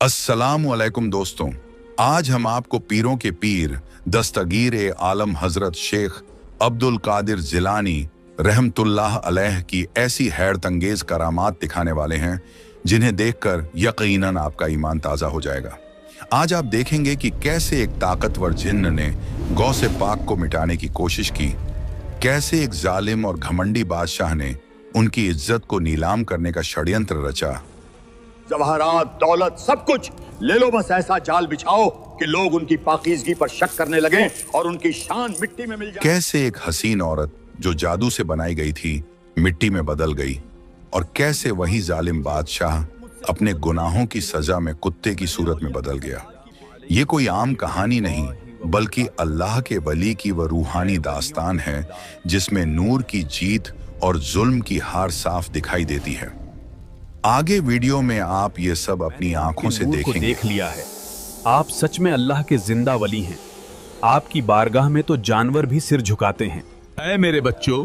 अस्सलाम वालेकुम दोस्तों, आज हम आपको पीरों के पीर दस्तगीर आलम हजरत शेख अब्दुल कादिर जिलानी रहमतुल्लाह अलैह की ऐसी हैरत अंगेज करामात दिखाने वाले हैं जिन्हें देखकर यकीनन आपका ईमान ताज़ा हो जाएगा। आज आप देखेंगे कि कैसे एक ताकतवर जिन्न ने गौसे पाक को मिटाने की कोशिश की, कैसे एक जालिम और घमंडी बादशाह ने उनकी इज्जत को नीलाम करने का षड्यंत्र रचा। जवाहरात, दौलत, सब कुछ ले लो, बस ऐसा जाल बिछाओ कि लोग उनकी पाकीज़गी पर शक करने लगें और उनकी शान मिट्टी में मिल जाए। कैसे एक हसीन औरत जो जादू से बनाई गई थी मिट्टी में बदल गई, और कैसे वही जालिम बादशाह अपने गुनाहों की सजा में कुत्ते की सूरत में बदल गया। ये कोई आम कहानी नहीं बल्कि अल्लाह के वली की वह रूहानी दास्तान है जिसमें नूर की जीत और जुल्म की हार साफ दिखाई देती है। आगे वीडियो में आप ये सब अपनी आंखों से देखेंगे। देख लिया है, आप सच में अल्लाह के जिंदा वली हैं। आपकी बारगाह में तो जानवर भी सिर झुकाते हैं। ऐ मेरे बच्चों,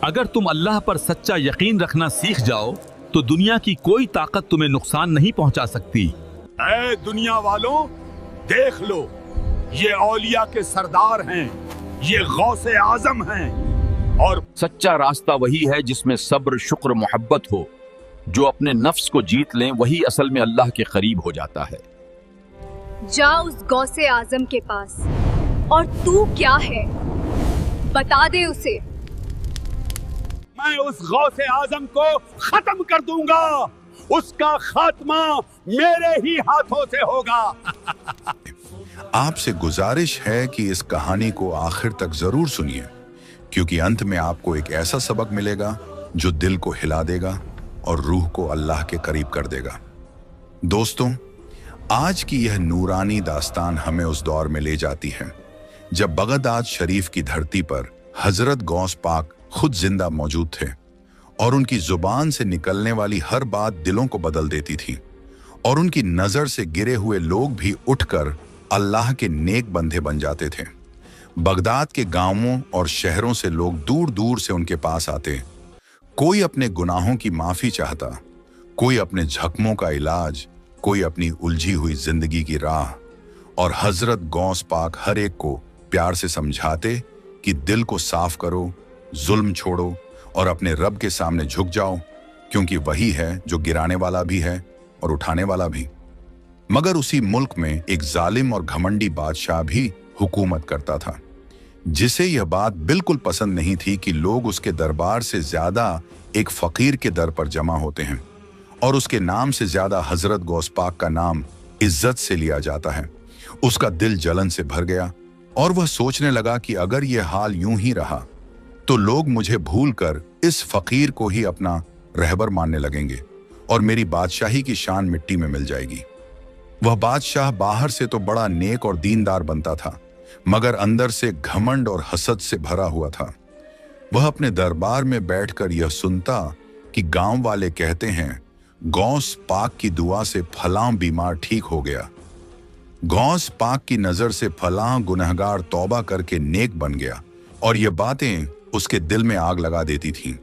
अगर तुम अल्लाह पर सच्चा यकीन रखना सीख जाओ तो दुनिया की कोई ताकत तुम्हें नुकसान नहीं पहुंचा सकती। ऐ दुनिया वालों, देख लो, ये औलिया के सरदार हैं, ये गौसे आजम हैं। और सच्चा रास्ता वही है जिसमें सब्र, शुक्र, मोहब्बत हो। जो अपने नफ्स को जीत लें वही असल में अल्लाह के करीब हो जाता है। जा उस गौसे आजम के पास, और तू क्या है बता दे उसे। मैं उस गौसे आजम को खत्म कर दूंगा, उसका खात्मा मेरे ही हाथों से होगा। आपसे गुजारिश है कि इस कहानी को आखिर तक जरूर सुनिए, क्योंकि अंत में आपको एक ऐसा सबक मिलेगा जो दिल को हिला देगा और रूह को अल्लाह के करीब कर देगा। दोस्तों, आज की यह नूरानी दास्तान हमें उस दौर में ले जाती है जब बगदाद शरीफ की धरती पर हजरत गौस पाक खुद जिंदा मौजूद थे, और उनकी जुबान से निकलने वाली हर बात दिलों को बदल देती थी, और उनकी नजर से गिरे हुए लोग भी उठकर अल्लाह के नेक बंदे बन जाते थे। बगदाद के गांवों और शहरों से लोग दूर दूर से उनके पास आते। कोई अपने गुनाहों की माफी चाहता, कोई अपने जख्मों का इलाज, कोई अपनी उलझी हुई जिंदगी की राह। और हजरत गौस पाक हर एक को प्यार से समझाते कि दिल को साफ करो, जुल्म छोड़ो और अपने रब के सामने झुक जाओ, क्योंकि वही है जो गिराने वाला भी है और उठाने वाला भी। मगर उसी मुल्क में एक जालिम और घमंडी बादशाह भी हुकूमत करता था, जिसे यह बात बिल्कुल पसंद नहीं थी कि लोग उसके दरबार से ज्यादा एक फकीर के दर पर जमा होते हैं, और उसके नाम से ज्यादा हजरत गौस पाक का नाम इज्जत से लिया जाता है। उसका दिल जलन से भर गया और वह सोचने लगा कि अगर यह हाल यूं ही रहा तो लोग मुझे भूलकर इस फकीर को ही अपना रहबर मानने लगेंगे और मेरी बादशाही की शान मिट्टी में मिल जाएगी। वह बादशाह बाहर से तो बड़ा नेक और दीनदार बनता था, मगर अंदर से घमंड और हसद से भरा हुआ था। वह अपने दरबार में बैठकर यह सुनता कि गांव वाले कहते हैं गौस पाक की दुआ से फलां बीमार ठीक हो गया, गौस पाक की नजर से फलां गुनहगार तौबा करके नेक बन गया, और यह बातें उसके दिल में आग लगा देती थीं।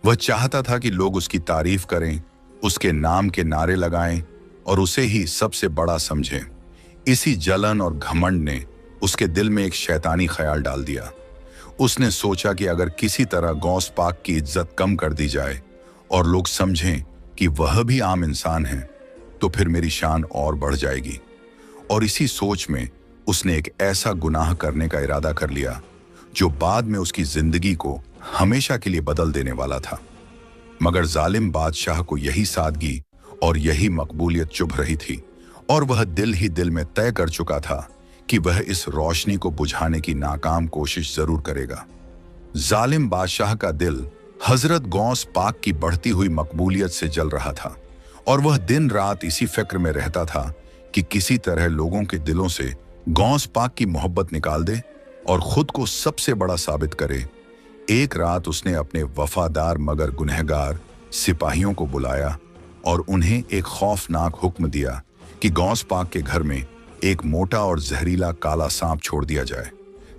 वह चाहता था कि लोग उसकी तारीफ करें, उसके नाम के नारे लगाएं और उसे ही सबसे बड़ा समझें। इसी जलन और घमंड ने उसके दिल में एक शैतानी ख्याल डाल दिया। उसने सोचा कि अगर किसी तरह गौस पाक की इज्जत कम कर दी जाए और लोग समझें कि वह भी आम इंसान है, तो फिर मेरी शान और बढ़ जाएगी। और इसी सोच में उसने एक ऐसा गुनाह करने का इरादा कर लिया जो बाद में उसकी जिंदगी को हमेशा के लिए बदल देने वाला था। मगर जालिम बादशाह को यही सादगी और यही मकबूलियत चुभ रही थी, और वह दिल ही दिल में तय कर चुका था कि वह इस रोशनी को बुझाने की नाकाम कोशिश जरूर करेगा। जालिम बादशाह का दिल हजरत गौस पाक की बढ़ती हुई मकबूलियत से जल रहा था, और वह दिन रात इसी फिक्र में रहता था कि किसी तरह लोगों के दिलों से गौस पाक की मोहब्बत निकाल दे और खुद को सबसे बड़ा साबित करे। एक रात उसने अपने वफादार मगर गुनहगार सिपाहियों को बुलाया और उन्हें एक खौफनाक हुक्म दिया कि गौस पाक के घर में एक मोटा और जहरीला काला सांप छोड़ दिया जाए,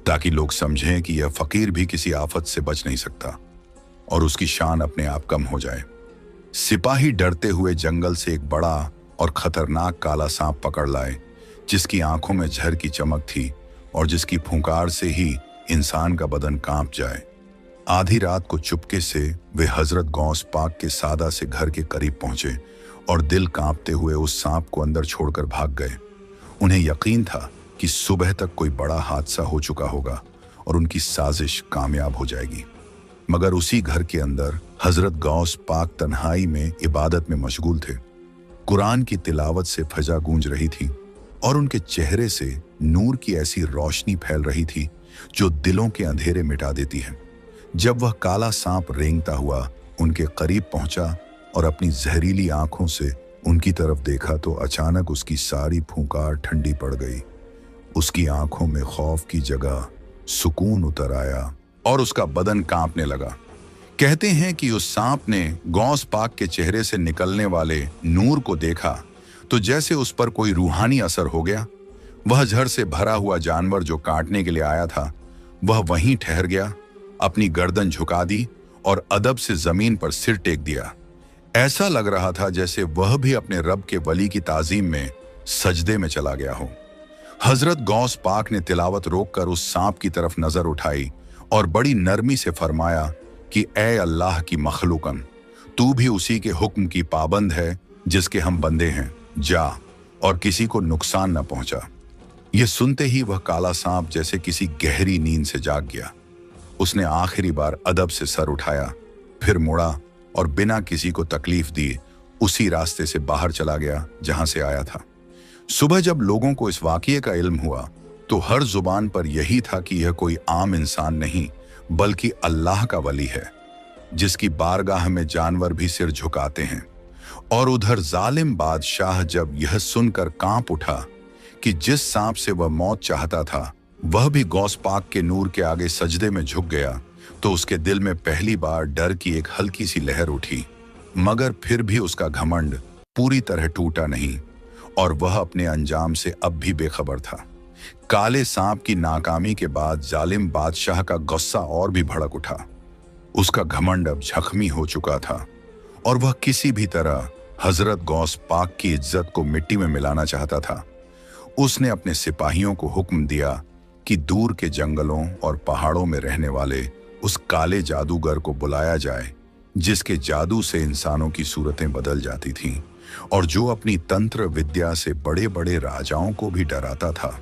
ताकि लोग समझें कि यह फकीर भी किसी आफत से बच नहीं सकता और उसकी शान अपने आप कम हो जाए। सिपाही डरते हुए जंगल से एक बड़ा और खतरनाक काला सांप पकड़ लाए, जिसकी आंखों में जहर की चमक थी और जिसकी फुंकार से ही इंसान का बदन कांप जाए। आधी रात को चुपके से वे हजरत गौस पाक के सादा से घर के करीब पहुंचे और दिल कांपते हुए उस सांप को अंदर छोड़कर भाग गए। उन्हें यकीन था कि सुबह तक कोई बड़ा हादसा हो चुका होगा और उनकी साजिश कामयाब हो जाएगी। मगर उसी घर के अंदर हजरत गौस पाक तन्हाई में इबादत में मशगूल थे। कुरान की तिलावत से फजा गूंज रही थी और उनके चेहरे से नूर की ऐसी रोशनी फैल रही थी जो दिलों के अंधेरे मिटा देती है। जब वह काला सांप रेंगता हुआ उनके करीब पहुंचा और अपनी जहरीली आंखों से उनकी तरफ देखा तो अचानक उसकी सारी फूंकार ठंडी पड़ गई। उसकी आंखों में खौफ की जगह सुकून उतर आया और उसका बदन कांपने लगा। कहते हैं कि उस सांप ने गौस पाक के चेहरे से निकलने वाले नूर को देखा तो जैसे उस पर कोई रूहानी असर हो गया। वह जहर से भरा हुआ जानवर जो काटने के लिए आया था वह वहीं ठहर गया, अपनी गर्दन झुका दी और अदब से जमीन पर सिर टेक दिया। ऐसा लग रहा था जैसे वह भी अपने रब के वली की ताजीम में सजदे में चला गया हो। हजरत गौस पाक ने तिलावत रोककर उस सांप की तरफ नजर उठाई और बड़ी नरमी से फरमाया कि ए अल्लाह की मखलूकन, तू भी उसी के हुक्म की पाबंद है जिसके हम बंदे हैं, जा और किसी को नुकसान न पहुंचा। यह सुनते ही वह काला सांप जैसे किसी गहरी नींद से जाग गया। उसने आखिरी बार अदब से सर उठाया, फिर मुड़ा और बिना किसी को तकलीफ दिए उसी रास्ते से बाहर चला गया जहां से आया था। सुबह जब लोगों को इस वाकये का इल्म हुआ तो हर जुबान पर यही था कि यह कोई आम इंसान नहीं बल्कि अल्लाह का वली है, जिसकी बारगाह में जानवर भी सिर झुकाते हैं। और उधर जालिम बादशाह जब यह सुनकर कांप उठा कि जिस सांप से वह मौत चाहता था वह भी गौस पाक के नूर के आगे सजदे में झुक गया, तो उसके दिल में पहली बार डर की एक हल्की सी लहर उठी। मगर फिर भी उसका घमंड पूरी तरह टूटा नहीं और वह अपने अंजाम से अब भी बेखबर था। काले सांप की नाकामी के बाद जालिम बादशाह का गुस्सा और भी भड़क उठा। उसका घमंड अब जख्मी हो चुका था और वह किसी भी तरह हजरत गौस पाक की इज्जत को मिट्टी में मिलाना चाहता था। उसने अपने सिपाहियों को हुक्म दिया कि दूर के जंगलों और पहाड़ों में रहने वाले उस काले जादूगर को बुलाया जाए, जिसके जादू से इंसानों की सूरतें बदल जाती थीं और जो अपनी तंत्र विद्या से बड़े बड़े राजाओं को भी डराता था।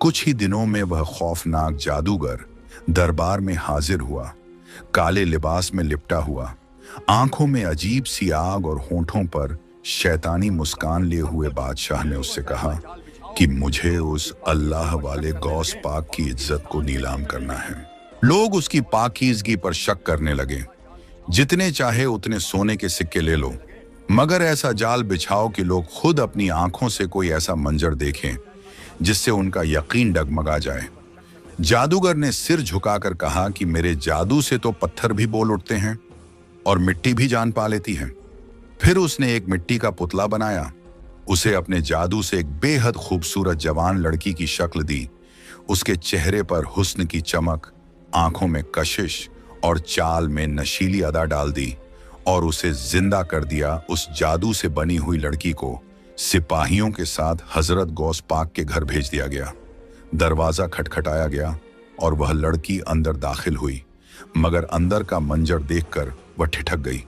कुछ ही दिनों में वह खौफनाक जादूगर दरबार में हाजिर हुआ, काले लिबास में लिपटा हुआ, आंखों में अजीब सी आग और होंठों पर शैतानी मुस्कान लिए हुए बादशाह ने उससे कहा कि मुझे उस अल्लाह वाले गौस पाक की इज्जत को नीलाम करना है। लोग उसकी पाकीज़गी पर शक करने लगे। जितने चाहे उतने सोने के सिक्के ले लो, मगर ऐसा जाल बिछाओ कि लोग खुद अपनी आंखों से कोई ऐसा मंजर देखें जिससे उनका यकीन डगमगा जाए। जादूगर ने सिर झुकाकर कहा कि मेरे जादू से तो पत्थर भी बोल उठते हैं और मिट्टी भी जान पा लेती है। फिर उसने एक मिट्टी का पुतला बनाया, उसे अपने जादू से एक बेहद खूबसूरत जवान लड़की की शक्ल दी। उसके चेहरे पर हुस्न की चमक, आंखों में कशिश और चाल में नशीली अदा डाल दी और उसे जिंदा कर दिया। उस जादू से बनी हुई लड़की को सिपाहियों के साथ हजरत गौस पाक के घर भेज दिया गया। दरवाजा खटखटाया गया और वह लड़की अंदर दाखिल हुई, मगर अंदर का मंजर देखकर वह ठिठक गई।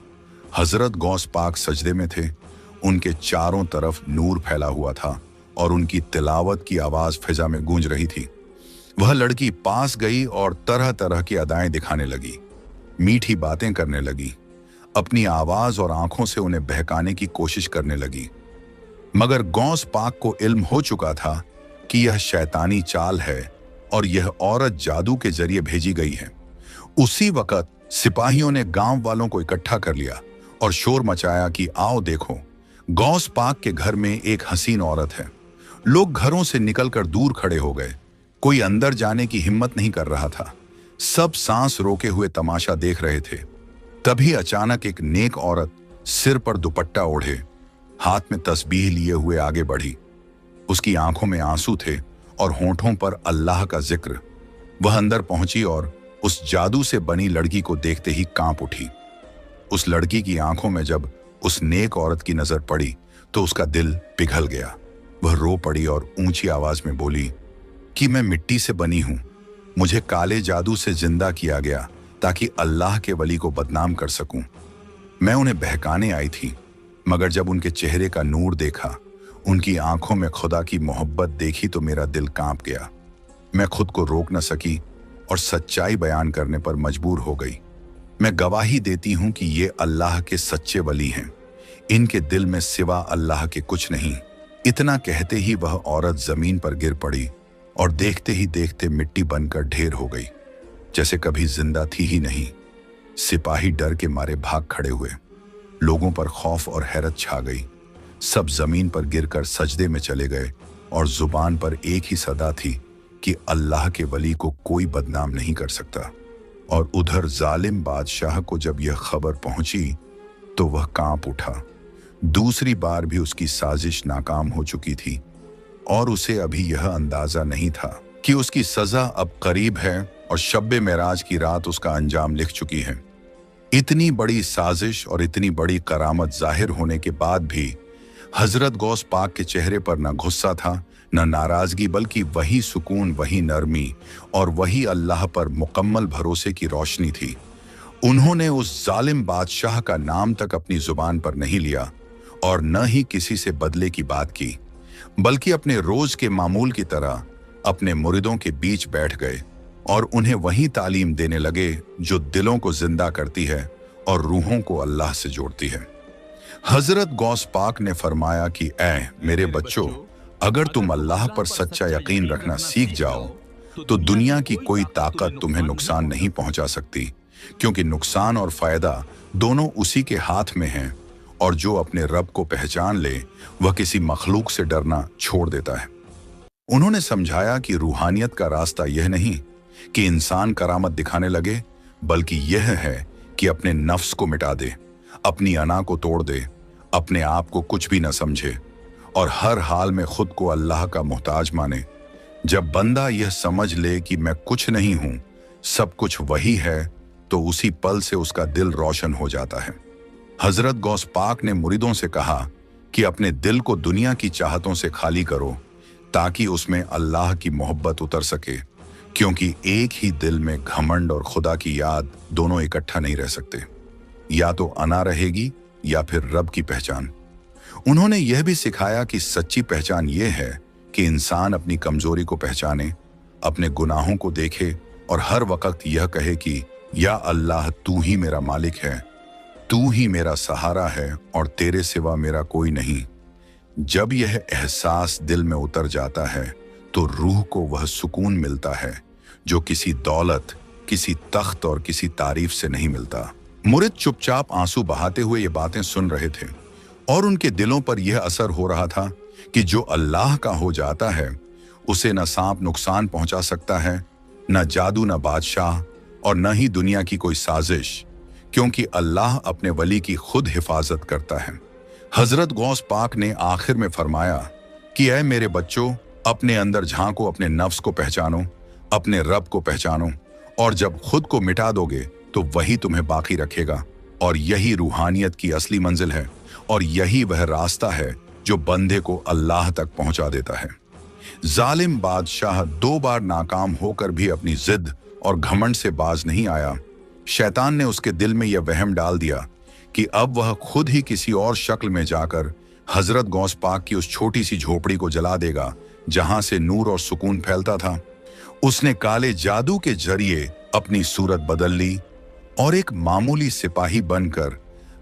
हजरत गौस पाक सजदे में थे, उनके चारों तरफ नूर फैला हुआ था और उनकी तिलावत की आवाज फिजा में गूंज रही थी। वह लड़की पास गई और तरह तरह की अदाएं दिखाने लगी, मीठी बातें करने लगी, अपनी आवाज और आंखों से उन्हें बहकाने की कोशिश करने लगी। मगर गौस पाक को इल्म हो चुका था कि यह शैतानी चाल है और यह औरत जादू के जरिए भेजी गई है। उसी वक्त सिपाहियों ने गांव वालों को इकट्ठा कर लिया और शोर मचाया कि आओ देखो, गौस पाक के घर में एक हसीन औरत है। लोग घरों से निकलकर दूर खड़े हो गए, कोई अंदर जाने की हिम्मत नहीं कर रहा था। सब सांस रोके हुए तमाशा देख रहे थे। तभी अचानक एक नेक औरत सिर पर दुपट्टा ओढ़े, हाथ में तस्बीह लिए हुए आगे बढ़ी। उसकी आंखों में आंसू थे और होंठों पर अल्लाह का जिक्र। वह अंदर पहुंची और उस जादू से बनी लड़की को देखते ही कांप उठी। उस लड़की की आंखों में जब उस नेक औरत की नजर पड़ी तो उसका दिल पिघल गया। वह रो पड़ी और ऊंची आवाज में बोली कि मैं मिट्टी से बनी हूं, मुझे काले जादू से जिंदा किया गया ताकि अल्लाह के वली को बदनाम कर सकूं। मैं उन्हें बहकाने आई थी, मगर जब उनके चेहरे का नूर देखा, उनकी आंखों में खुदा की मोहब्बत देखी तो मेरा दिल कांप गया। मैं खुद को रोक न सकी और सच्चाई बयान करने पर मजबूर हो गई। मैं गवाही देती हूं कि ये अल्लाह के सच्चे वली हैं, इनके दिल में सिवा अल्लाह के कुछ नहीं। इतना कहते ही वह औरत जमीन पर गिर पड़ी और देखते ही देखते मिट्टी बनकर ढेर हो गई, जैसे कभी जिंदा थी ही नहीं। सिपाही डर के मारे भाग खड़े हुए। लोगों पर खौफ और हैरत छा गई। सब जमीन पर गिरकर सजदे में चले गए और जुबान पर एक ही सदा थी कि अल्लाह के वली को कोई बदनाम नहीं कर सकता। और उधर जालिम बादशाह को जब यह खबर पहुंची तो वह कांप उठा। दूसरी बार भी उसकी साजिश नाकाम हो चुकी थी और उसे अभी यह अंदाजा नहीं था कि उसकी सजा अब करीब है और शब्बे मेराज की रात उसका अंजाम लिख चुकी है। इतनी बड़ी साजिश और इतनी बड़ी करामत जाहिर होने के बाद भी हजरत गौस पाक के चेहरे पर न गुस्सा था न नाराजगी, बल्कि वही सुकून, वही नरमी और वही अल्लाह पर मुकम्मल भरोसे की रोशनी थी। उन्होंने उस जालिम बादशाह का नाम तक अपनी जुबान पर नहीं लिया और न ही किसी से बदले की बात की, बल्कि अपने रोज के मामूल की तरह अपने मुरीदों के बीच बैठ गए और उन्हें वही तालीम देने लगे जो दिलों को जिंदा करती है और रूहों को अल्लाह से जोड़ती है। हजरत गौस पाक ने फरमाया कि ऐ मेरे बच्चों, अगर तुम अल्लाह पर सच्चा यकीन रखना सीख जाओ तो दुनिया की कोई ताकत तुम्हें नुकसान नहीं पहुंचा सकती, क्योंकि नुकसान और फायदा दोनों उसी के हाथ में हैं और जो अपने रब को पहचान ले वह किसी मखलूक से डरना छोड़ देता है। उन्होंने समझाया कि रूहानियत का रास्ता यह नहीं कि इंसान करामत दिखाने लगे, बल्कि यह है कि अपने नफ्स को मिटा दे, अपनी अना को तोड़ दे, अपने आप को कुछ भी न समझे और हर हाल में खुद को अल्लाह का मोहताज माने। जब बंदा यह समझ ले कि मैं कुछ नहीं हूं, सब कुछ वही है, तो उसी पल से उसका दिल रोशन हो जाता है। हजरत गौस पाक ने मुरीदों से कहा कि अपने दिल को दुनिया की चाहतों से खाली करो ताकि उसमें अल्लाह की मोहब्बत उतर सके, क्योंकि एक ही दिल में घमंड और खुदा की याद दोनों इकट्ठा नहीं रह सकते। या तो अना रहेगी या फिर रब की पहचान। उन्होंने यह भी सिखाया कि सच्ची पहचान यह है कि इंसान अपनी कमजोरी को पहचाने, अपने गुनाहों को देखे और हर वक्त यह कहे कि या अल्लाह, तू ही मेरा मालिक है, तू ही मेरा सहारा है और तेरे सिवा मेरा कोई नहीं। जब यह एहसास दिल में उतर जाता है तो रूह को वह सुकून मिलता है जो किसी दौलत, किसी तख्त और किसी तारीफ से नहीं मिलता। मुरीद चुपचाप आंसू बहाते हुए ये बातें सुन रहे थे और उनके दिलों पर यह असर हो रहा था कि जो अल्लाह का हो जाता है उसे न सांप नुकसान पहुंचा सकता है, न जादू, न बादशाह और न ही दुनिया की कोई साजिश, क्योंकि अल्लाह अपने वली की खुद हिफाजत करता है। हजरत गौस पाक ने आखिर में फरमाया कि ऐ मेरे बच्चों, अपने अंदर झांको, अपने नफ्स को पहचानो, अपने रब को पहचानो और जब खुद को मिटा दोगे तो वही तुम्हें बाकी रखेगा। और यही रूहानियत की असली मंजिल है और यही वह रास्ता है जो बंदे को अल्लाह तक पहुंचा देता है। जालिम बादशाह 2 बार नाकाम होकर भी अपनी जिद और घमंड से बाज नहीं आया। शैतान ने उसके दिल में यह वहम डाल दिया कि अब वह खुद ही किसी और शक्ल में जाकर हजरत गौस पाक की उस छोटी सी झोपड़ी को जला देगा जहां से नूर और सुकून फैलता था। उसने काले जादू के जरिए अपनी सूरत बदल ली और एक मामूली सिपाही बनकर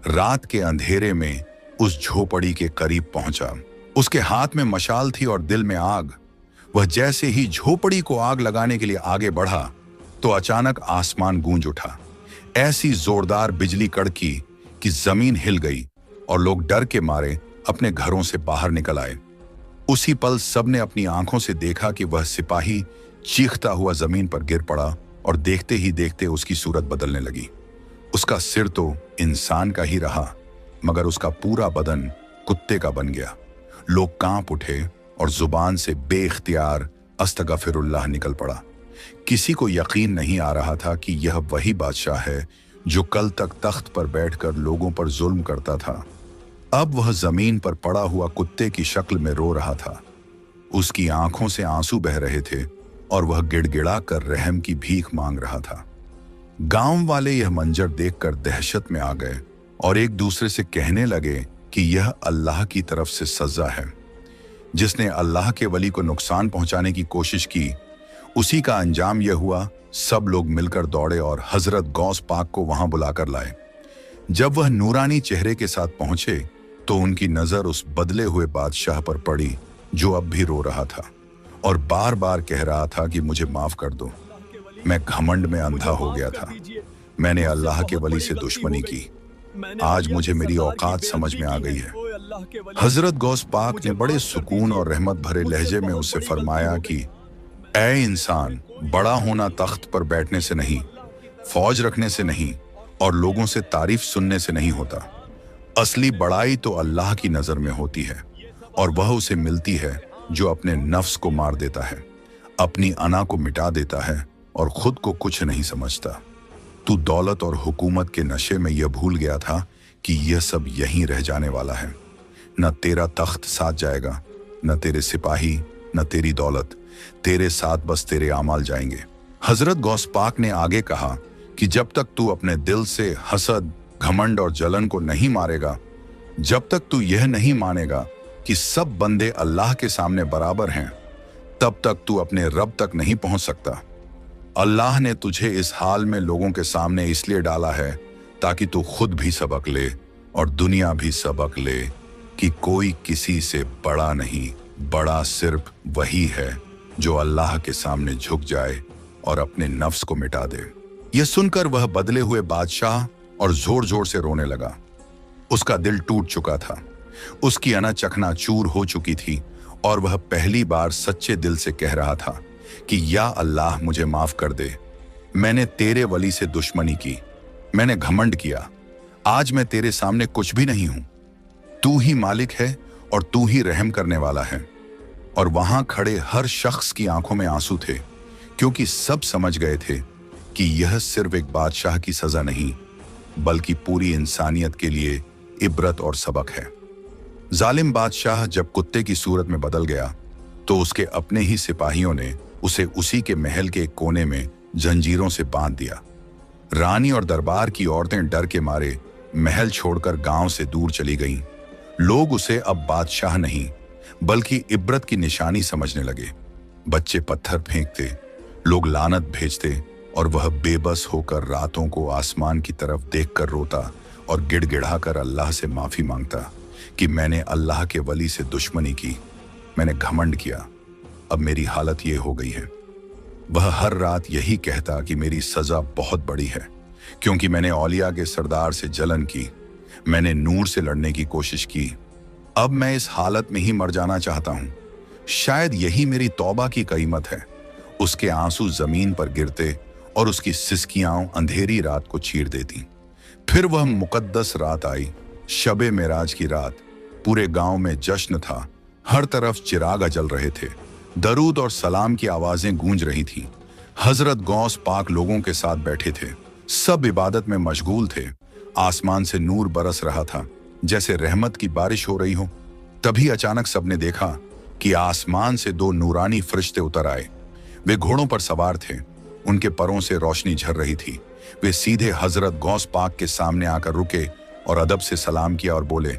रात के अंधेरे में उस झोपड़ी के करीब पहुंचा। उसके हाथ में मशाल थी और दिल में आग। वह जैसे ही झोपड़ी को आग लगाने के लिए आगे बढ़ा तो अचानक आसमान गूंज उठा। ऐसी जोरदार बिजली कड़की कि जमीन हिल गई और लोग डर के मारे अपने घरों से बाहर निकल आए। उसी पल सबने अपनी आंखों से देखा कि वह सिपाही चीखता हुआ जमीन पर गिर पड़ा और देखते ही देखते उसकी सूरत बदलने लगी। उसका सिर तो इंसान का ही रहा, मगर उसका पूरा बदन कुत्ते का बन गया। लोग कांप उठे और जुबान से बेख्तियार अस्तगफिरुल्लाह निकल पड़ा। किसी को यकीन नहीं आ रहा था कि यह वही बादशाह है जो कल तक तख्त पर बैठकर लोगों पर जुल्म करता था। अब वह जमीन पर पड़ा हुआ कुत्ते की शक्ल में रो रहा था। उसकी आंखों से आंसू बह रहे थे और वह गिड़गिड़ा कर रहम की भीख मांग रहा था। गांव वाले यह मंजर देखकर दहशत में आ गए और एक दूसरे से कहने लगे कि यह अल्लाह की तरफ से सजा है। जिसने अल्लाह के वली को नुकसान पहुंचाने की कोशिश की, उसी का अंजाम यह हुआ। सब लोग मिलकर दौड़े और हजरत गौस पाक को वहां बुलाकर लाए। जब वह नूरानी चेहरे के साथ पहुंचे तो उनकी नजर उस बदले हुए बादशाह पर पड़ी जो अब भी रो रहा था और बार बार कह रहा था कि मुझे माफ कर दो, मैं घमंड में अंधा हो गया था, मैंने अल्लाह के वली से दुश्मनी की, आज मुझे मेरी औकात समझ में आ गई है। हजरत गौस पाक ने बड़े सुकून और रहमत भरे लहजे में उससे फरमाया कि ऐ इंसान, बड़ा होना तख्त पर बैठने से नहीं, फौज रखने से नहीं और लोगों से तारीफ सुनने से नहीं होता। असली बड़ाई तो अल्लाह की नजर में होती है और वह उसे मिलती है जो अपने नफ्स को मार देता है, अपनी अना को मिटा देता है और खुद को कुछ नहीं समझता। तू दौलत और हुकूमत के नशे में यह भूल गया था कि यह सब यहीं रह जाने वाला है। न तेरा तख्त साथ जाएगा, न तेरे सिपाही, न तेरी दौलत, तेरे साथ बस तेरे आमाल जाएंगे। हजरत गौस पाक ने आगे कहा कि जब तक तू अपने दिल से हसद, घमंड और जलन को नहीं मारेगा, जब तक तू यह नहीं मानेगा कि सब बंदे अल्लाह के सामने बराबर हैं, तब तक तू अपने रब तक नहीं पहुंच सकता। अल्लाह ने तुझे इस हाल में लोगों के सामने इसलिए डाला है ताकि तू खुद भी सबक ले और दुनिया भी सबक ले कि कोई किसी से बड़ा नहीं, बड़ा सिर्फ वही है जो अल्लाह के सामने झुक जाए और अपने नफ्स को मिटा दे। यह सुनकर वह बदले हुए बादशाह और जोर जोर से रोने लगा। उसका दिल टूट चुका था, उसकी अना चकनाचूर हो चुकी थी और वह पहली बार सच्चे दिल से कह रहा था कि या अल्लाह, मुझे माफ कर दे, मैंने तेरे वली से दुश्मनी की, मैंने घमंड किया, आज मैं तेरे सामने कुछ भी नहीं हूं, तू ही मालिक है और तू ही रहम करने वाला है। और वहां खड़े हर शख्स की आंखों में आंसू थे, क्योंकि सब समझ गए थे कि यह सिर्फ एक बादशाह की सजा नहीं, बल्कि पूरी इंसानियत के लिए इबरत और सबक है। जालिम बादशाह जब कुत्ते की सूरत में बदल गया तो उसके अपने ही सिपाहियों ने उसे उसी के महल के एक कोने में जंजीरों से बांध दिया। रानी और दरबार की औरतें डर के मारे महल छोड़कर गांव से दूर चली गईं। लोग उसे अब बादशाह नहीं बल्कि इबरत की निशानी समझने लगे। बच्चे पत्थर फेंकते, लोग लानत भेजते और वह बेबस होकर रातों को आसमान की तरफ देखकर रोता और गिड़गिड़ाकर अल्लाह से माफी मांगता कि मैंने अल्लाह के वली से दुश्मनी की, मैंने घमंड किया, अब मेरी हालत ये हो गई है। वह हर रात यही कहता कि मेरी सजा बहुत बड़ी है, क्योंकि मैंने औलिया के सरदार से जलन की, मैंने नूर से लड़ने की कोशिश की, अब मैं इस हालत में ही मर जाना चाहता हूं। शायद यही मेरी तौबा की कीमत है। उसके आंसू जमीन पर गिरते और उसकी सिसकियां अंधेरी रात को चीर देती। फिर वह मुकद्दस रात आई, शबे मेराज की रात। पूरे गांव में जश्न था, हर तरफ चिराग जल रहे थे, दरूद और सलाम की आवाजें गूंज रही थीं। हजरत गौस पाक लोगों के साथ बैठे थे, सब इबादत में मशगूल थे। आसमान से नूर बरस रहा था जैसे रहमत की बारिश हो रही हो। तभी अचानक सबने देखा कि आसमान से दो नूरानी फरिश्ते उतर आए। वे घोड़ों पर सवार थे, उनके परों से रोशनी झर रही थी। वे सीधे हजरत गौस पाक के सामने आकर रुके और अदब से सलाम किया और बोले,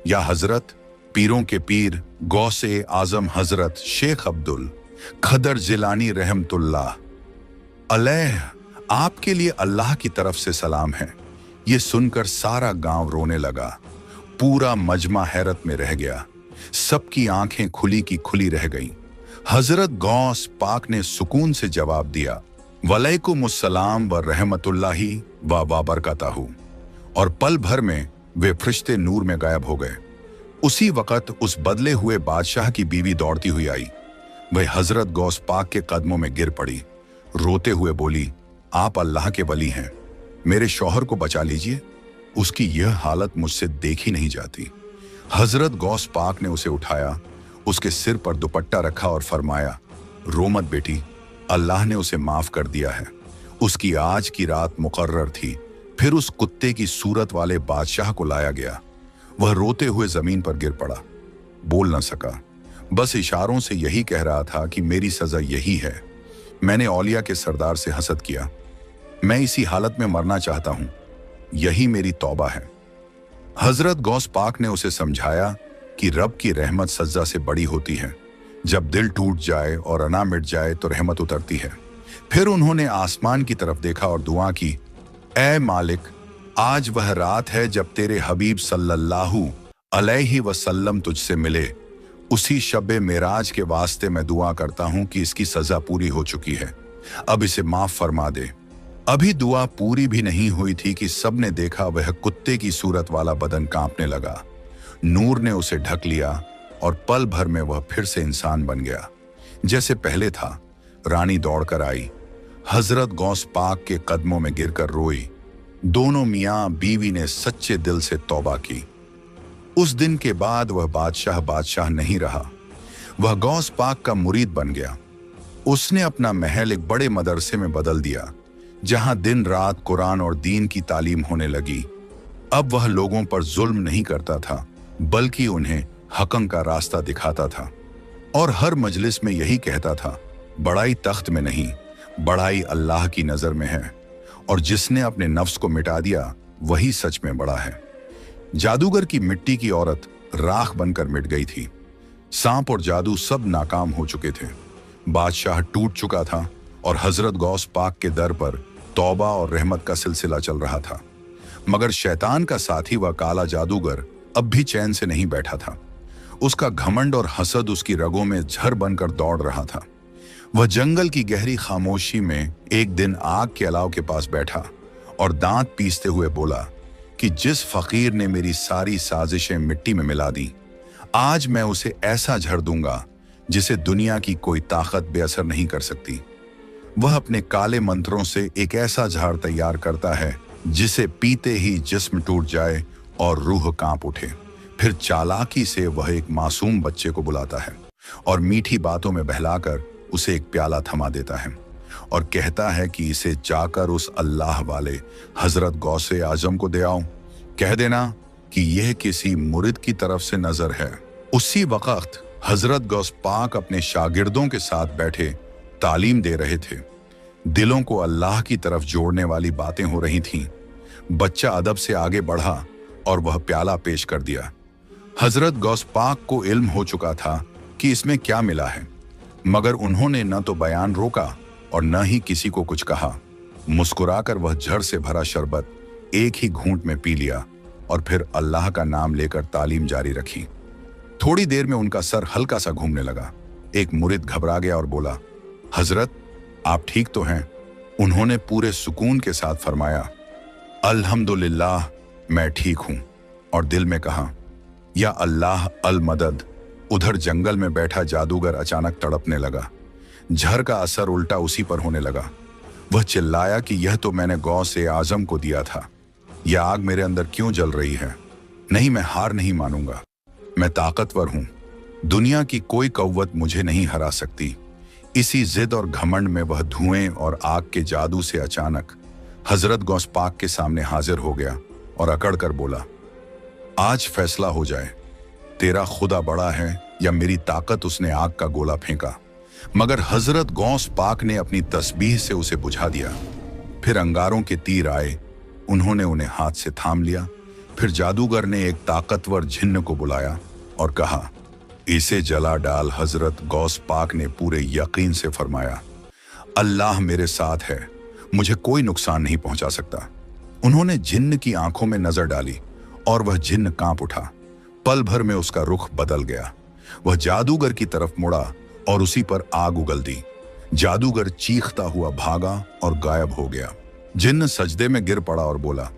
या हजरत, पीरों के पीर गौसे आजम हजरत शेख अब्दुल खदर जिलानी रहमतुल्लाह अलैह, आपके लिए अल्लाह की तरफ से सलाम है। ये सुनकर सारा गांव रोने लगा। पूरा मजमा हैरत में रह गया, सबकी आंखें खुली की खुली रह गईं। हजरत गौस पाक ने सुकून से जवाब दिया, वलैकुमुस्सलाम व रहमतुल्लाही व बरकातहू, और पल भर में वे फरिश्ते नूर में गायब हो गए। उसी वक्त उस बदले हुए बादशाह की बीवी दौड़ती हुई आई। वह हजरत गौस पाक के कदमों में गिर पड़ी, रोते हुए बोली, आप अल्लाह के वली हैं, मेरे शौहर को बचा लीजिए, उसकी यह हालत मुझसे देखी नहीं जाती। हजरत गौस पाक ने उसे उठाया, उसके सिर पर दुपट्टा रखा और फरमाया, रो मत बेटी, अल्लाह ने उसे माफ कर दिया है। उसकी आज की रात मुकर्रर थी। फिर उस कुत्ते की सूरत वाले बादशाह को लाया गया। वह रोते हुए जमीन पर गिर पड़ा। बोल न सका, बस इशारों से यही कह रहा था कि मेरी सजा यही है। मैंने औलिया के सरदार से हसद किया। मैं इसी हालत में मरना चाहता हूं। यही मेरी तौबा है। हजरत गौस पाक ने उसे समझाया कि रब की रहमत सज्जा से बड़ी होती है। जब दिल टूट जाए और अना मिट जाए तो रहमत उतरती है। फिर उन्होंने आसमान की तरफ देखा और दुआ की, ऐ मालिक, आज वह रात है जब तेरे हबीब सल्लल्लाहु अलैहि वसल्लम तुझसे मिले। उसी शब्बे मेराज के वास्ते मैं दुआ करता हूं कि इसकी सजा पूरी हो चुकी है, अब इसे माफ फरमा दे। अभी दुआ पूरी भी नहीं हुई थी कि सबने देखा वह कुत्ते की सूरत वाला बदन कांपने लगा। नूर ने उसे ढक लिया और पल भर में वह फिर से इंसान बन गया जैसे पहले था। रानी दौड़कर आई, हजरत गौस पाक के कदमों में गिरकर रोई। दोनों मियां बीवी ने सच्चे दिल से तौबा की। उस दिन के बाद वह बादशाह नहीं रहा, वह गौस पाक का मुरीद बन गया। उसने अपना महल एक बड़े मदरसे में बदल दिया जहां दिन रात कुरान और दीन की तालीम होने लगी। अब वह लोगों पर जुल्म नहीं करता था, बल्कि उन्हें हक़ का रास्ता दिखाता था और हर मजलिस में यही कहता था, बड़ाई तख्त में नहीं, बड़ाई अल्लाह की नजर में है, और जिसने अपने नफ्स को मिटा दिया वही सच में बड़ा है। जादूगर की मिट्टी की औरत राख बनकर मिट गई थी। सांप और जादू सब नाकाम हो चुके थे। बादशाह टूट चुका था और हजरत गौस पाक के दर पर तौबा और रहमत का सिलसिला चल रहा था। मगर शैतान का साथी वह काला जादूगर अब भी चैन से नहीं बैठा था। उसका घमंड और हसद उसकी रगों में झर बनकर दौड़ रहा था। वह जंगल की गहरी खामोशी में एक दिन आग के अलाव के पास बैठा और दांत पीसते हुए बोला कि जिस फकीर ने मेरी सारी साजिशें मिट्टी में मिला दी, आज मैं उसे ऐसा झड़ दूंगा जिसे दुनिया की कोई ताकत बेअसर नहीं कर सकती। वह अपने काले मंत्रों से एक ऐसा झाड़ तैयार करता है जिसे पीते ही जिस्म टूट जाए और रूह कांप उठे। फिर चालाकी से वह एक मासूम बच्चे को बुलाता है और मीठी बातों में बहलाकर उसे एक प्याला थमा देता है और कहता है कि इसे जाकर उस अल्लाह वाले हजरत गौसे आजम को दे आओ। कह देना कि यह किसी मुरिद की तरफ से नजर है। उसी वक्त हजरत गौस पाक अपने शागिर्दों के साथ बैठे तालीम दे रहे थे। दिलों को अल्लाह की तरफ जोड़ने वाली बातें हो रही थीं। बच्चा अदब से आगे बढ़ा और वह प्याला पेश कर दिया। हजरत गौस पाक को इल्म हो चुका था कि इसमें क्या मिला है, मगर उन्होंने न तो बयान रोका और न ही किसी को कुछ कहा। मुस्कुराकर वह झड़ से भरा शरबत एक ही घूंट में पी लिया और फिर अल्लाह का नाम लेकर तालीम जारी रखी। थोड़ी देर में उनका सर हल्का सा घूमने लगा। एक मुरिद घबरा गया और बोला, हजरत, आप ठीक तो हैं? उन्होंने पूरे सुकून के साथ फरमाया, अल्हम्दुलिल्लाह, मैं ठीक हूं। और दिल में कहा, या अल्लाह अल मदद। उधर जंगल में बैठा जादूगर अचानक तड़पने लगा। झर का असर उल्टा उसी पर होने लगा। वह चिल्लाया कि यह तो मैंने गौसे आजम को दिया था। यह आग मेरे अंदर क्यों जल रही है? नहीं, मैं हार नहीं मानूंगा। मैं ताकतवर हूं, दुनिया की कोई कव्वत मुझे नहीं हरा सकती। इसी जिद और घमंड में वह धुएं और आग के जादू से अचानक हजरत गौस पाक के सामने हाजिर हो गया और अकड़ कर बोला, आज फैसला हो जाए, तेरा खुदा बड़ा है या मेरी ताकत। उसने आग का गोला फेंका, मगर हजरत गौस पाक ने अपनी तस्बीह से उसे बुझा दिया। फिर अंगारों के तीर आए, उन्होंने उन्हें हाथ से थाम लिया। फिर जादूगर ने एक ताकतवर जिन्न को बुलाया और कहा, इसे जला डाल। हजरत गौस पाक ने पूरे यकीन से फरमाया, अल्लाह मेरे साथ है, मुझे कोई नुकसान नहीं पहुंचा सकता। उन्होंने जिन्न की आंखों में नजर डाली और वह जिन्न कांप उठा। पल भर में उसका रुख बदल गया। वह जादूगर की तरफ मुड़ा और उसी पर आग उगल दी। जादूगर चीखता हुआ भागा और गायब हो गया। जिन्न सजदे में गिर पड़ा और बोला,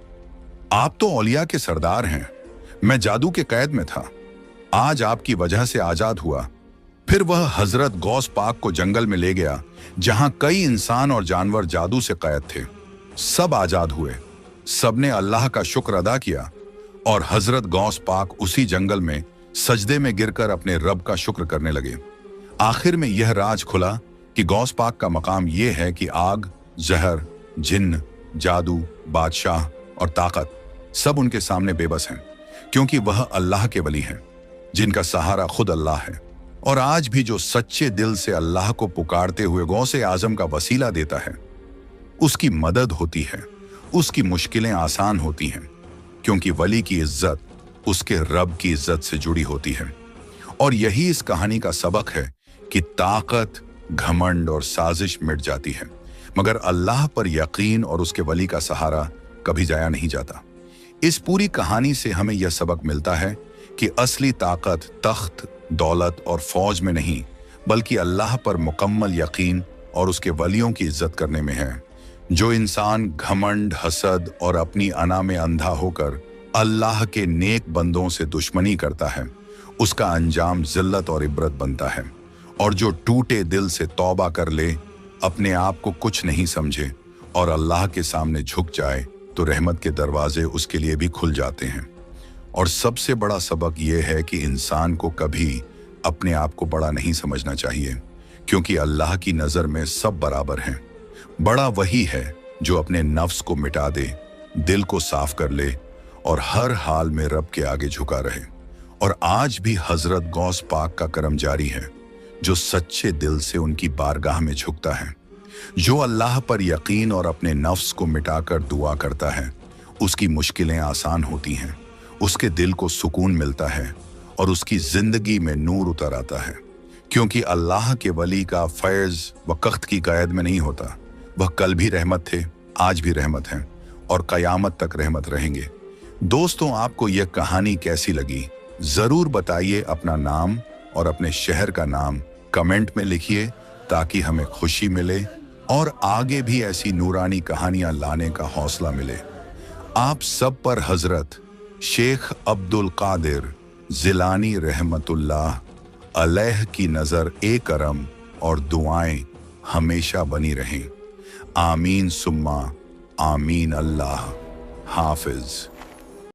आप तो औलिया के सरदार हैं, मैं जादू के कैद में था, आज आपकी वजह से आजाद हुआ। फिर वह हजरत गौस पाक को जंगल में ले गया जहां कई इंसान और जानवर जादू से कैद थे। सब आजाद हुए, सबने अल्लाह का शुक्र अदा किया और हजरत गौस पाक उसी जंगल में सजदे में गिरकर अपने रब का शुक्र करने लगे। आखिर में यह राज खुला कि गौस पाक का मकाम यह है कि आग, जहर, जिन्न, जादू, बादशाह और ताकत सब उनके सामने बेबस हैं, क्योंकि वह अल्लाह के वली हैं, जिनका सहारा खुद अल्लाह है। और आज भी जो सच्चे दिल से अल्लाह को पुकारते हुए गौसे आजम का वसीला देता है, उसकी मदद होती है, उसकी मुश्किलें आसान होती हैं, क्योंकि वली की इज्जत उसके रब की इज्जत से जुड़ी होती है। और यही इस कहानी का सबक है कि ताकत, घमंड और साजिश मिट जाती है, मगर अल्लाह पर यकीन और उसके वली का सहारा कभी जाया नहीं जाता। इस पूरी कहानी से हमें यह सबक मिलता है कि असली ताकत तख्त, दौलत और फौज में नहीं, बल्कि अल्लाह पर मुकम्मल यकीन और उसके वलियों की इज्जत करने में है। जो इंसान घमंड, हसद और अपनी अना में अंधा होकर अल्लाह के नेक बंदों से दुश्मनी करता है, उसका अंजाम जिल्लत और इबरत बनता है। और जो टूटे दिल से तौबा कर ले, अपने आप को कुछ नहीं समझे और अल्लाह के सामने झुक जाए, तो रहमत के दरवाजे उसके लिए भी खुल जाते हैं। और सबसे बड़ा सबक यह है कि इंसान को कभी अपने आप को बड़ा नहीं समझना चाहिए, क्योंकि अल्लाह की नज़र में सब बराबर हैं। बड़ा वही है जो अपने नफ्स को मिटा दे, दिल को साफ कर ले और हर हाल में रब के आगे झुका रहे। और आज भी हजरत गौस पाक का करम जारी है, जो सच्चे दिल से उनकी बारगाह में झुकता है। जो अल्लाह पर यकीन और अपने नफ्स को मिटाकर दुआ करता है, उसकी मुश्किलें आसान होती हैं, उसके दिल को सुकून मिलता है और उसकी जिंदगी में नूर उतर आता है। क्योंकि अल्लाह के वली का फैज़ वक़्त की क़ैद में नहीं होता। वह कल भी रहमत थे, आज भी रहमत हैं और क़यामत तक रहमत रहेंगे। दोस्तों, आपको यह कहानी कैसी लगी ज़रूर बताइए। अपना नाम और अपने शहर का नाम कमेंट में लिखिए, ताकि हमें खुशी मिले और आगे भी ऐसी नूरानी कहानियां लाने का हौसला मिले। आप सब पर हजरत शेख अब्दुल कादिर जिलानी रहमतुल्लाह अलैह की नज़र ए करम और दुआएं हमेशा बनी रहें। आमीन सुम्मा आमीन। अल्लाह हाफिज।